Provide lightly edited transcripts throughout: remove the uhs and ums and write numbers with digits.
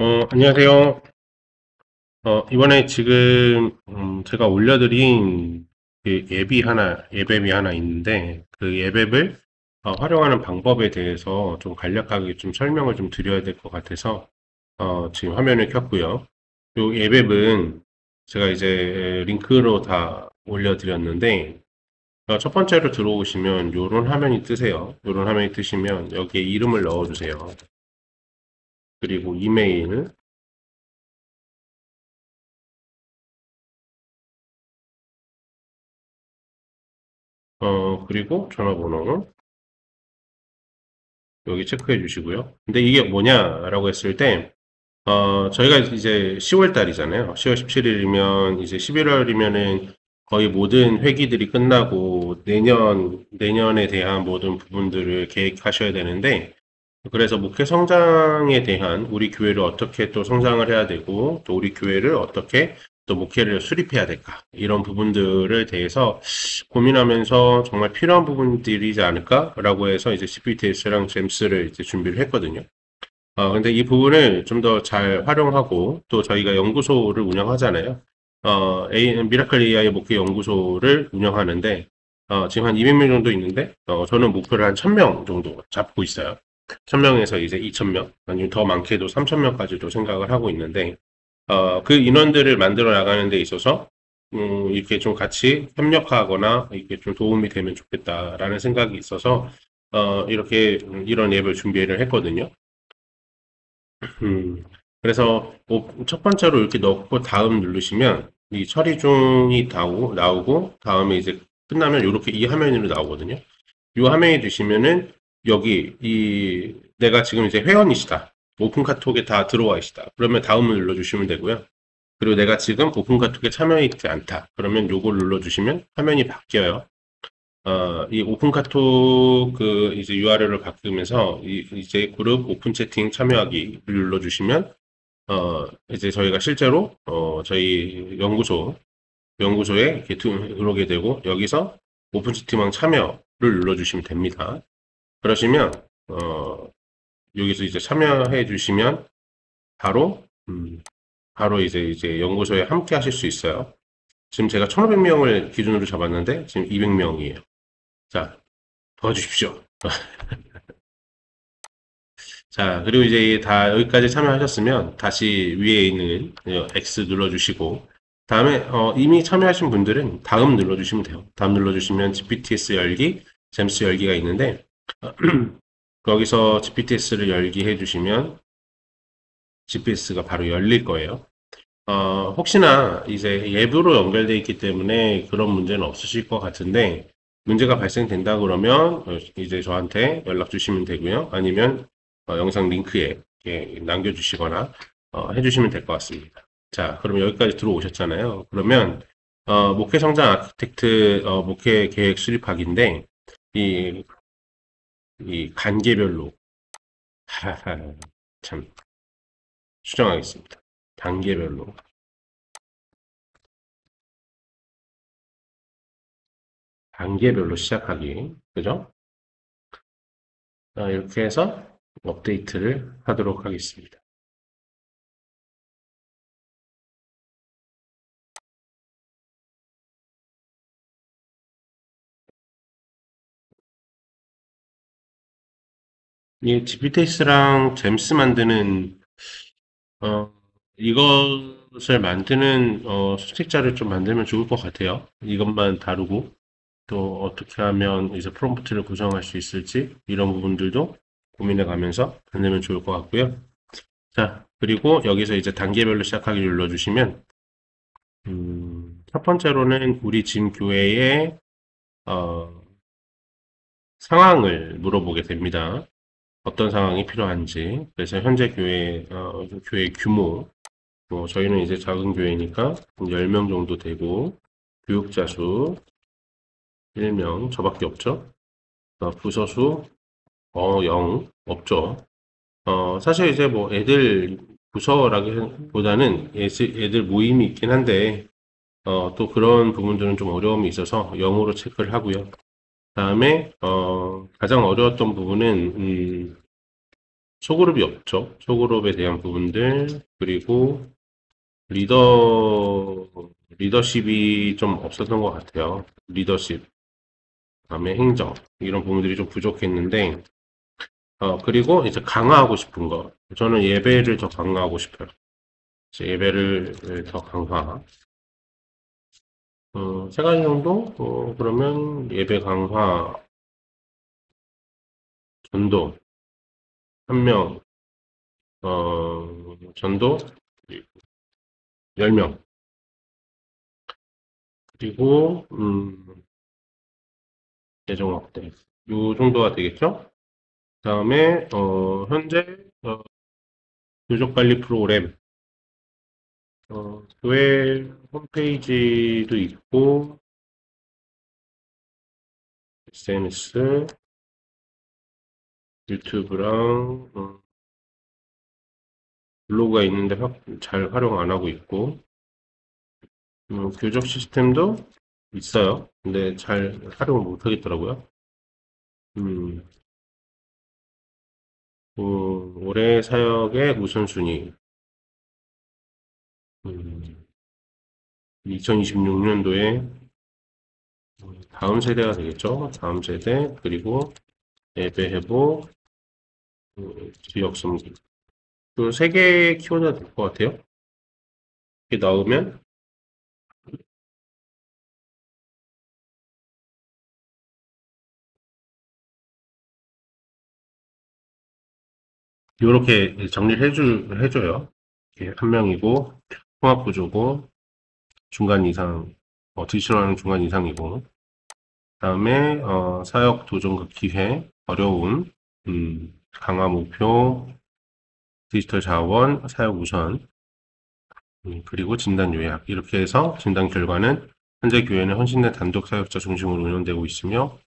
안녕하세요. 이번에 지금, 제가 올려드린 그 앱앱이 하나 있는데, 그 앱앱을 활용하는 방법에 대해서 좀 간략하게 좀 설명을 좀 드려야 될 것 같아서, 지금 화면을 켰고요. 이 앱앱은 제가 이제 링크로 다 올려드렸는데, 첫 번째로 들어오시면 요런 화면이 뜨세요. 요런 화면이 뜨시면 여기에 이름을 넣어주세요. 그리고 이메일, 그리고 전화번호, 여기 체크해 주시고요. 근데 이게 뭐냐라고 했을 때, 저희가 이제 10월 달이잖아요. 10월 17일이면 이제 11월이면은 거의 모든 회기들이 끝나고 내년에 대한 모든 부분들을 계획하셔야 되는데, 그래서 목회 성장에 대한 우리 교회를 어떻게 또 성장을 해야 되고, 또 우리 교회를 어떻게 또 목회를 수립해야 될까? 이런 부분들을 대해서 고민하면서 정말 필요한 부분들이지 않을까라고 해서 이제 GPTS랑 잼스를 이제 준비를 했거든요. 근데 이 부분을 좀 더 잘 활용하고 또 저희가 연구소를 운영하잖아요. 미라클 AI 목회 연구소를 운영하는데, 지금 한 200명 정도 있는데, 저는 목표를 한 1000명 정도 잡고 있어요. 1000명에서 이제 2000명, 아니면 더 많게도 3000명까지도 생각을 하고 있는데, 그 인원들을 만들어 나가는 데 있어서, 이렇게 좀 같이 협력하거나, 이렇게 좀 도움이 되면 좋겠다라는 생각이 있어서, 이렇게, 이런 앱을 준비를 했거든요. 음, 그래서 첫 번째로 이렇게 넣고 다음 누르시면 이 처리 중이 나오고 다음에 이제 끝나면 이렇게 이 화면으로 나오거든요. 이 화면에 드시면은 여기 이 내가 지금 이제 회원이시다. 오픈 카톡에 다 들어와 계시다. 그러면 다음을 눌러주시면 되고요. 그리고 내가 지금 오픈 카톡에 참여해 있지 않다. 그러면 요걸 눌러주시면 화면이 바뀌어요. 이 오픈 카톡 그 이제 URL을 바꾸면서 이제 그룹 오픈 채팅 참여하기를 눌러주시면 이제 저희가 실제로 저희 연구소에 이렇게 들어오게 되고 여기서 오픈 채팅방 참여를 눌러주시면 됩니다. 그러시면 여기서 이제 참여해 주시면 바로 바로 이제 연구소에 함께 하실 수 있어요. 지금 제가 1,500명을 기준으로 잡았는데 지금 200명이에요. 자, 도와주십시오. 자, 그리고 이제 다 여기까지 참여하셨으면 다시 위에 있는 X 눌러주시고, 다음에 이미 참여하신 분들은 다음 눌러주시면 돼요. 다음 눌러주시면 GPTS 열기, 잼스 열기가 있는데, 거기서 GPTS를 열기 해주시면 GPS가 바로 열릴 거예요. 혹시나 이제 앱으로 연결되어 있기 때문에 그런 문제는 없으실 것 같은데, 문제가 발생된다 그러면 이제 저한테 연락 주시면 되고요. 아니면 영상 링크에 이렇게 남겨주시거나 해주시면 될 것 같습니다. 자, 그럼 여기까지 들어오셨잖아요. 그러면 목회 성장 아키텍트 목회 계획 수립하기인데 이, 이 단계별로 참 수정하겠습니다. 단계별로 단계별로 시작하기 그죠? 이렇게 해서 업데이트를 하도록 하겠습니다. 이 GPTS랑 잼스 만드는 어, 이것을 만드는 수식자를 좀 만들면 좋을 것 같아요. 이것만 다루고 또 어떻게 하면 이제 프롬프트를 구성할 수 있을지 이런 부분들도 고민해 가면서 만들면 좋을 것 같고요. 자, 그리고 여기서 이제 단계별로 시작하기 눌러주시면 첫 번째로는 우리 짐 교회의 어, 상황을 물어보게 됩니다. 어떤 상황이 필요한지. 그래서 현재 교회 규모, 저희는 이제 작은 교회니까 10명 정도 되고, 교육자 수 1명, 저밖에 없죠. 부서 수, 0, 없죠. 사실 이제 뭐 부서라기보다는 애들 모임이 있긴 한데, 또 그런 부분들은 좀 어려움이 있어서 0으로 체크를 하고요. 다음에, 가장 어려웠던 부분은, 소그룹이 없죠. 소그룹에 대한 부분들, 그리고 리더, 리더십이 좀 없었던 것 같아요. 리더십, 다음에 행정, 이런 부분들이 좀 부족했는데, 그리고 이제 강화하고 싶은 거. 저는 예배를 더 강화하고 싶어요. 예배를 더 강화. 세 가지 정도? 그러면 예배 강화, 전도, 한 명, 전도, 10명. 그리고, 재정 확대. 요 정도가 되겠죠? 다음에, 현재, 교적 관리 프로그램, 교회 홈페이지도 있고, SNS, 유튜브랑, 블로그가 있는데 잘 활용 안 하고 있고, 교적 시스템도 있어요. 근데 잘 활용을 못 하겠더라고요. 음, 올해 사역의 우선순위, 2026년도에 다음 세대가 되겠죠. 다음 세대, 그리고 예배 회복, 지역 섬기. 그 세 개의 키워드가 될 것 같아요. 이렇게 나오면, 이렇게 정리를 해줘요. 이렇게 한 명이고, 통합구조고, 중간 이상, 디지털하는 중간 이상이고, 다음에, 사역 도전과 기회, 어려움, 강화 목표, 디지털 자원, 사역 우선, 그리고 진단 요약. 이렇게 해서 진단 결과는 현재 교회는 헌신된 단독 사역자 중심으로 운영되고 있으며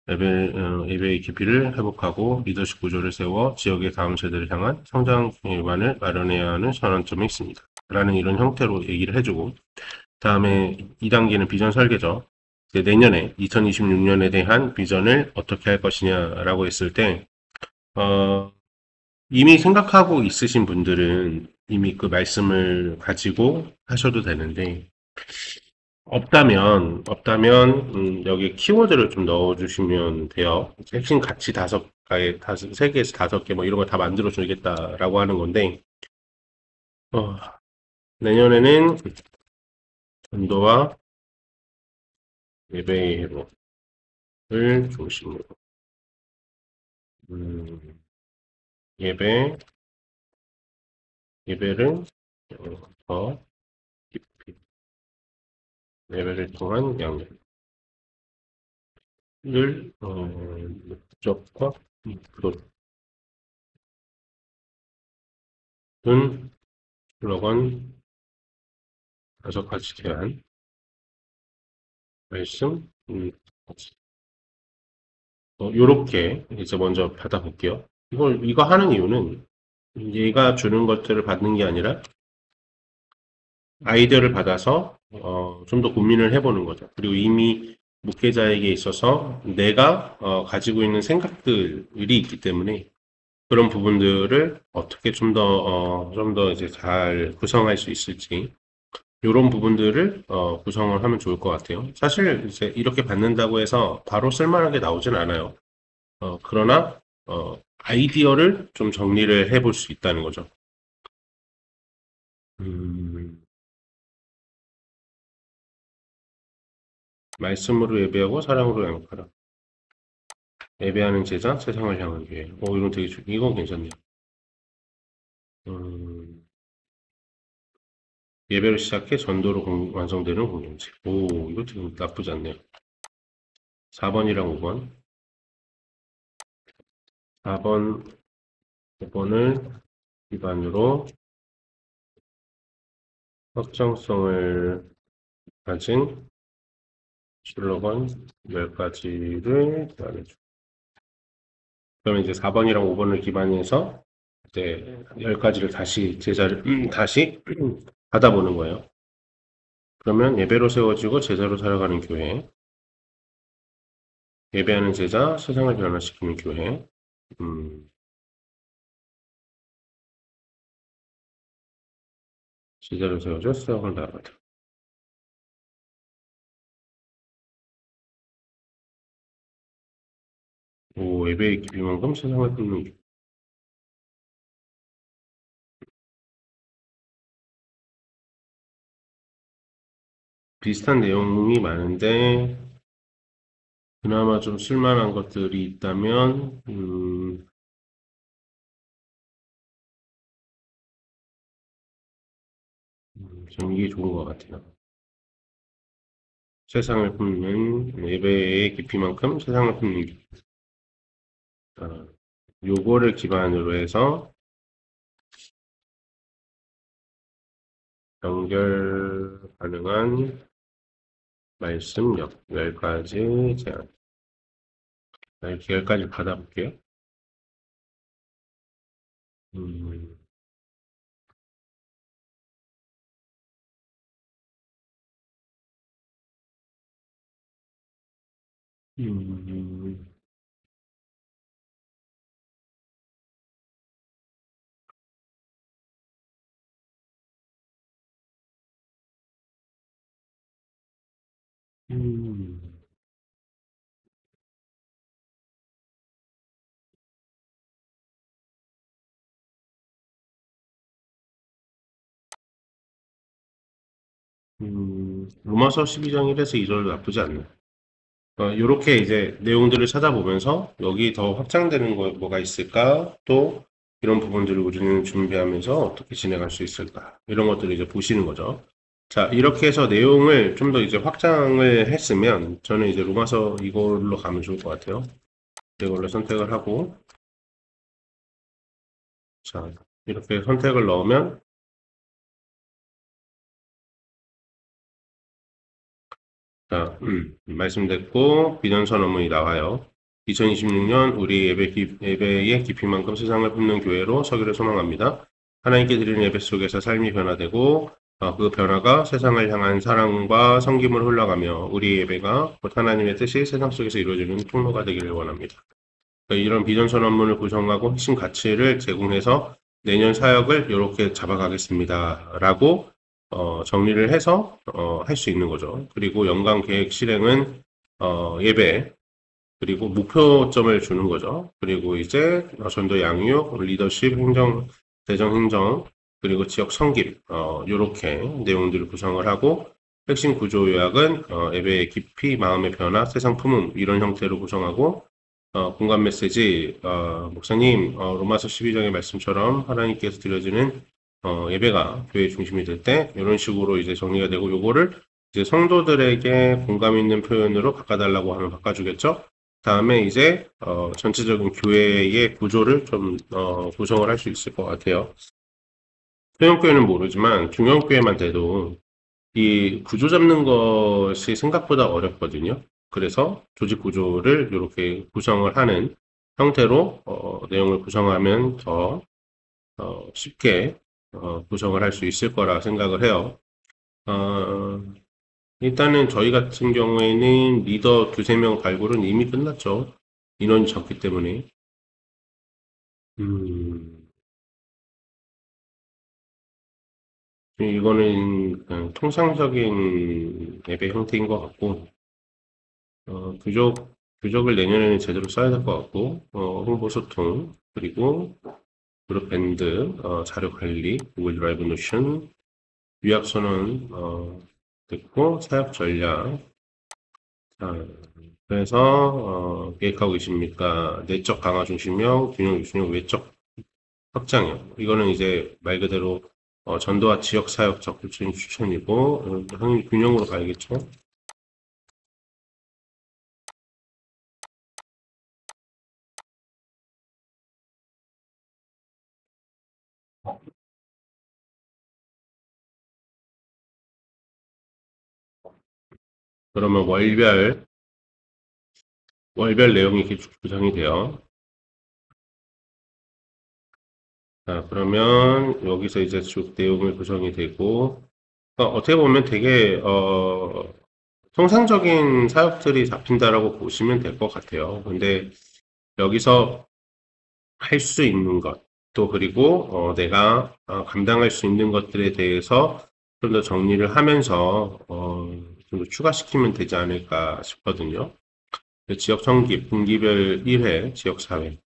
예배의 깊이를 회복하고 리더십 구조를 세워 지역의 다음 세대를 향한 성장 기반을 마련해야 하는 전환점에 있습니다. 라는 이런 형태로 얘기를 해주고 다음에 2단계는 비전 설계죠. 내년에 2026년에 대한 비전을 어떻게 할 것이냐라고 했을 때 이미 생각하고 있으신 분들은 이미 그 말씀을 가지고 하셔도 되는데, 없다면, 여기 키워드를 좀 넣어주시면 돼요. 핵심 가치 세 개에서 5개, 뭐 이런 거 다 만들어주겠다라고 하는 건데, 어, 내년에는 전도와 예배의 회복을 중심으로, 음, 예배, 예배를 더 깊이, 예배를 통한 양육. 를 목적과 프로든 슬로건 5가지 제안 말씀 요렇게 이제 먼저 받아볼게요. 이거 하는 이유는 얘가 주는 것들을 받는 게 아니라 아이디어를 받아서 좀 더 고민을 해보는 거죠. 그리고 이미 목회자에게 있어서 내가 가지고 있는 생각들이 있기 때문에 그런 부분들을 어떻게 좀 더 이제 잘 구성할 수 있을지, 이런 부분들을 구성을 하면 좋을 것 같아요. 사실 이제 이렇게 받는다고 해서 바로 쓸만하게 나오진 않아요. 그러나, 아이디어를 좀 정리를 해볼 수 있다는 거죠. 음, 말씀으로 예배하고 사랑으로 양육하라. 예배하는 제자, 세상을 향한 교회. 이건 이건 괜찮네요. 음, 예배를 시작해 전도로 완성되는 공동체. 이거 좀 나쁘지 않네요. 4번이랑 5번. 4번, 5번을 기반으로 확정성을 가진 슬로건 10가지를 말해줘. 그러면 이제 4번이랑 5번을 기반해서 이제 10가지를 다시 받아보는 거예요. 그러면 예배로 세워지고 제자로 살아가는 교회, 예배하는 제자, 세상을 변화시키는 교회, 제대로 세워져 수학을 나가다. 오, 예배의 깊이만큼 세상을 품는 길. 비슷한 내용이 많은데, 그나마 좀 쓸만한 것들이 있다면, 저는 이게 좋은 것 같아요. 세상을 품는, 예배의 깊이만큼 세상을 품는 길. 아, 요거를 기반으로 해서 연결 가능한 말씀력 10가지 제안. 이렇게 10가지 받아볼게요. 음, 음, 음, 로마서 12장 1에서 2절 나쁘지 않네. 요렇게 이제 내용들을 찾아보면서 여기 더 확장되는 거 뭐가 있을까? 또 이런 부분들을 우리는 준비하면서 어떻게 진행할 수 있을까? 이런 것들을 이제 보시는 거죠. 자, 이렇게 해서 내용을 좀 더 이제 확장을 했으면 저는 이제 로마서 이걸로 가면 좋을 것 같아요. 이걸로 선택을 하고 자, 이렇게 선택을 넣으면 자, 말씀드렸고 비전선 업문이 나와요. 2026년 우리 예배의 깊이만큼 세상을 품는 교회로 서기를 소망합니다. 하나님께 드리는 예배 속에서 삶이 변화되고 그 변화가 세상을 향한 사랑과 섬김으로 흘러가며 우리 예배가 곧 하나님의 뜻이 세상 속에서 이루어지는 통로가 되기를 원합니다. 이런 비전선 업문을 구성하고 핵심 가치를 제공해서 내년 사역을 이렇게 잡아가겠습니다. 라고 정리를 해서 할 수 있는 거죠. 그리고 연간 계획 실행은 예배 그리고 목표점을 주는 거죠. 그리고 이제 전도 양육, 리더십, 행정, 대정 행정 그리고 지역 섬김 이렇게 내용들을 구성을 하고 핵심 구조 요약은 예배의 깊이, 마음의 변화, 세상 품음 이런 형태로 구성하고 공감 메시지 목사님 로마서 12장의 말씀처럼 하나님께서 드려지는 예배가 교회 중심이 될 때 이런 식으로 이제 정리가 되고 요거를 이제 성도들에게 공감 있는 표현으로 바꿔달라고 하면 바꿔주겠죠. 다음에 이제 전체적인 교회의 구조를 좀 구성을 할 수 있을 것 같아요. 소형교회는 모르지만 중형교회만 돼도 이 구조 잡는 것이 생각보다 어렵거든요. 그래서 조직 구조를 이렇게 구성을 하는 형태로 내용을 구성하면 더 쉽게 구성을 할 수 있을 거라 생각을 해요. 어, 일단은 저희 같은 경우에는 리더 두세 명 발굴은 이미 끝났죠. 인원이 적기 때문에. 음, 이거는 그냥 통상적인 예배 형태인 것 같고, 교적을 내년에는 제대로 써야 될 것 같고, 홍보 소통, 그리고 그룹 밴드, 자료 관리, 구글 드라이브 노션, 요약 선언, 됐고, 사역 전략. 자, 그래서, 계획하고 계십니까? 내적 강화 중심형, 균형 중심형, 외적 확장형. 이거는 이제 말 그대로, 전도와 지역 사역 적극적인 추천이고, 당연히 균형으로 가야겠죠? 그러면 월별 내용이 이렇게 구성이 돼요. 자, 그러면 여기서 이제 쭉 내용을 구성이 되고, 어떻게 보면 되게, 통상적인 사역들이 잡힌다라고 보시면 될 것 같아요. 근데 여기서 할 수 있는 것, 또 그리고 내가 감당할 수 있는 것들에 대해서 좀 더 정리를 하면서 좀 더 추가시키면 되지 않을까 싶거든요. 지역 성김, 분기별 1회, 지역사회,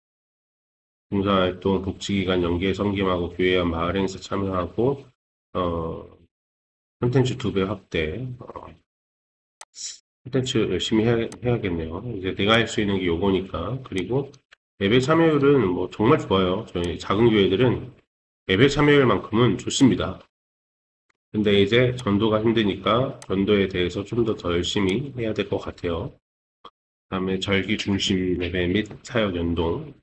봉사활동, 복지기관 연계 성김하고 교회와 마을 행사 참여하고 콘텐츠 2배 확대, 콘텐츠 열심히 해야겠네요. 이제 내가 할 수 있는 게 요거니까. 그리고 예배 참여율은 뭐 정말 좋아요. 저희 작은 교회들은 예배 참여율만큼은 좋습니다. 근데 이제 전도가 힘드니까 전도에 대해서 좀 더 열심히 해야 될 것 같아요. 그다음에 절기 중심 예배 및 사역 연동.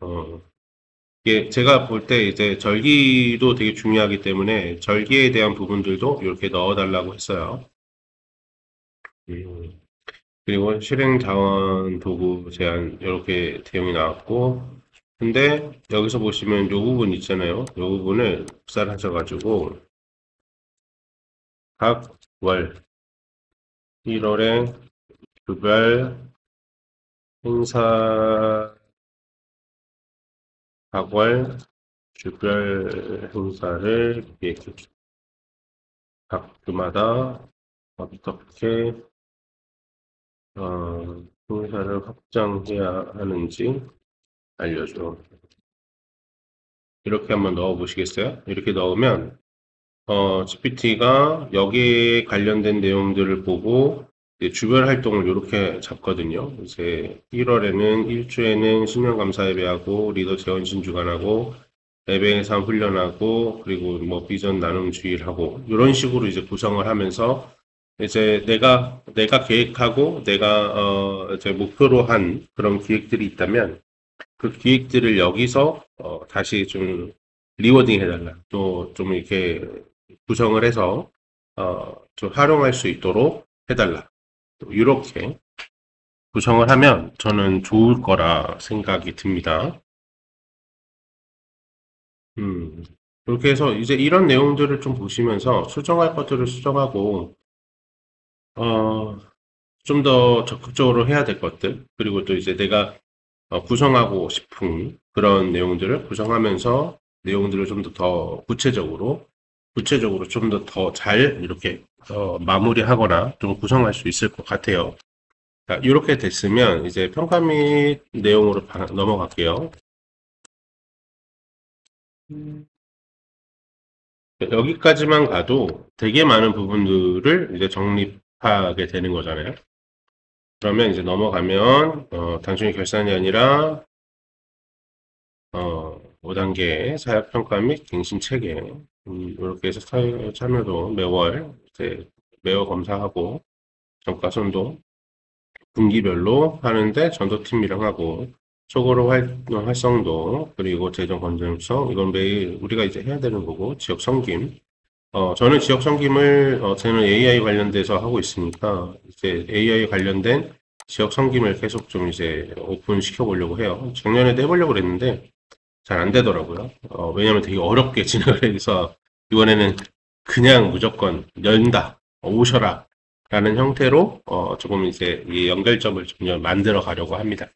이게 제가 볼 때 이제 절기도 되게 중요하기 때문에 절기에 대한 부분들도 이렇게 넣어달라고 했어요. 그리고 실행 자원 도구 제한 이렇게 대응이 나왔고, 근데 여기서 보시면 이 부분 있잖아요. 이 부분을 묵살하셔가지고 각 월 1월에 주별 행사, 각 월 주별 행사를 기획해 주 각 주마다 어떻게 행사를 확장해야 하는지 알려줘. 이렇게 한번 넣어 보시겠어요? 이렇게 넣으면 GPT가 여기에 관련된 내용들을 보고 주별 활동을 이렇게 잡거든요. 이제 1월에는 1주에는 신년감사 예배하고 리더 재원신 주관하고 예배 삶 훈련하고 그리고 뭐 비전 나눔 주일하고 이런 식으로 이제 구성을 하면서 이제 내가 계획하고 내가 이제 목표로 한 그런 기획들이 있다면 그 기획들을 여기서 다시 좀 리워딩 해달라. 또 좀 이렇게 구성을 해서 좀 활용할 수 있도록 해달라. 또 이렇게 구성을 하면 저는 좋을 거라 생각이 듭니다. 그렇게 해서 이제 이런 내용들을 좀 보시면서 수정할 것들을 수정하고 좀 더 적극적으로 해야 될 것들 그리고 또 이제 내가 구성하고 싶은 그런 내용들을 구성하면서 내용들을 좀 더 구체적으로 좀 더 잘 이렇게 마무리하거나 좀 구성할 수 있을 것 같아요. 자, 이렇게 됐으면 이제 평가 및 내용으로 넘어갈게요. 여기까지만 가도 되게 많은 부분들을 이제 정립하게 되는 거잖아요. 그러면 이제 넘어가면 단순히 결산이 아니라 5단계 사역평가 및 갱신체계 이렇게 해서 참여도 매월 이제 매월 검사하고 정가손도 분기별로 하는데 전도팀이랑 하고 초고로 활성도 그리고 재정 건전성 이건 매일 우리가 이제 해야 되는 거고 지역 섬김 저는 지역 섬김을 저는 AI 관련돼서 하고 있으니까 이제 AI 관련된 지역 섬김을 계속 좀 이제 오픈시켜 보려고 해요. 작년에도 해보려고 그랬는데 잘 안 되더라고요. 왜냐면 되게 어렵게 진행을 해서 이번에는 그냥 무조건 연다, 오셔라 라는 형태로 조금 이제 이 연결점을 좀 만들어 가려고 합니다.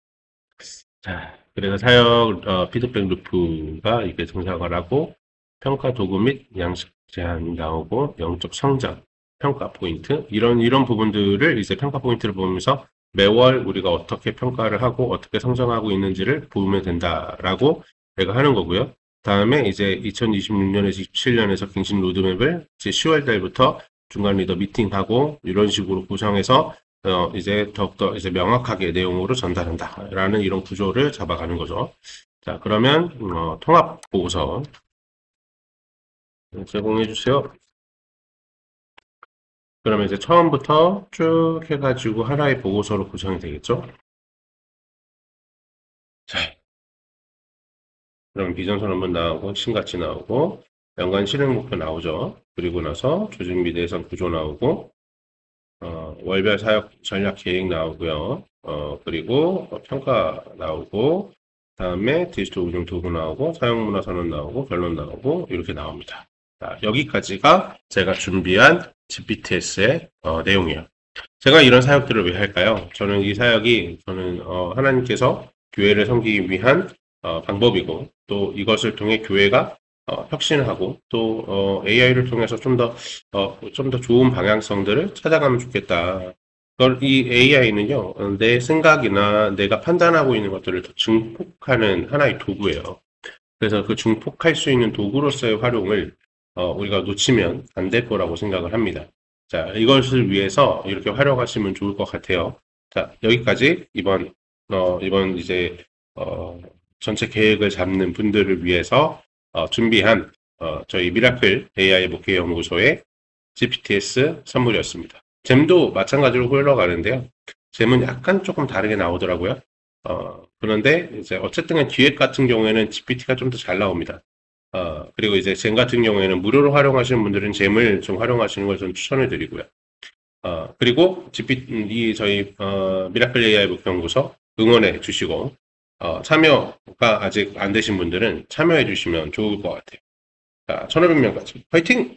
자, 그래서 사역 피드백 루프가 이게 등장을 하고 평가 도구 및 양식 제한이 나오고 영적 성장, 평가 포인트 이런 부분들을 이제 평가 포인트를 보면서 매월 우리가 어떻게 평가를 하고 어떻게 성장하고 있는지를 보면 된다라고 제가 하는 거고요. 다음에 이제 2026년에서 27년에서 갱신 로드맵을 이제 10월 달부터 중간 리더 미팅하고 이런 식으로 구성해서 이제 더욱더 이제 명확하게 내용으로 전달한다라는 이런 구조를 잡아가는 거죠. 자, 그러면 통합 보고서 제공해 주세요. 그러면 이제 처음부터 쭉 해가지고 하나의 보고서로 구성이 되겠죠. 자, 그럼 비전선 한번 나오고 핵심가치 나오고 연간 실행 목표 나오죠. 그리고 나서 조직 및 예산 구조 나오고 월별 사역 전략 계획 나오고요. 그리고 평가 나오고 다음에 디지털 운영 도구 나오고 사용 문화 선언 나오고 결론 나오고 이렇게 나옵니다. 자, 여기까지가 제가 준비한 GPTS의 내용이에요. 제가 이런 사역들을 왜 할까요? 저는 이 사역이 저는 하나님께서 교회를 섬기기 위한 방법이고, 또 이것을 통해 교회가 혁신하고, 또 AI를 통해서 좀 더 좋은 방향성들을 찾아가면 좋겠다. 이 AI는요, 내 생각이나 내가 판단하고 있는 것들을 더 증폭하는 하나의 도구예요. 그래서 그 증폭할 수 있는 도구로서의 활용을 우리가 놓치면 안 될 거라고 생각을 합니다. 자, 이것을 위해서 이렇게 활용하시면 좋을 것 같아요. 자, 여기까지 이번 이제 전체 계획을 잡는 분들을 위해서 준비한 저희 미라클 AI 목회 연구소의 GPTS 선물이었습니다. 잼도 마찬가지로 흘러가는데요. 잼은 약간 조금 다르게 나오더라고요. 그런데 이제 어쨌든 기획 같은 경우에는 GPT가 좀 더 잘 나옵니다. 그리고 이제 잼 같은 경우에는 무료로 활용하시는 분들은 잼을 좀 활용하시는 걸 좀 추천을 드리고요. 그리고 GPT, 저희, 미라클 AI 목표연구소 응원해 주시고, 참여가 아직 안 되신 분들은 참여해 주시면 좋을 것 같아요. 자, 1500명까지. 화이팅!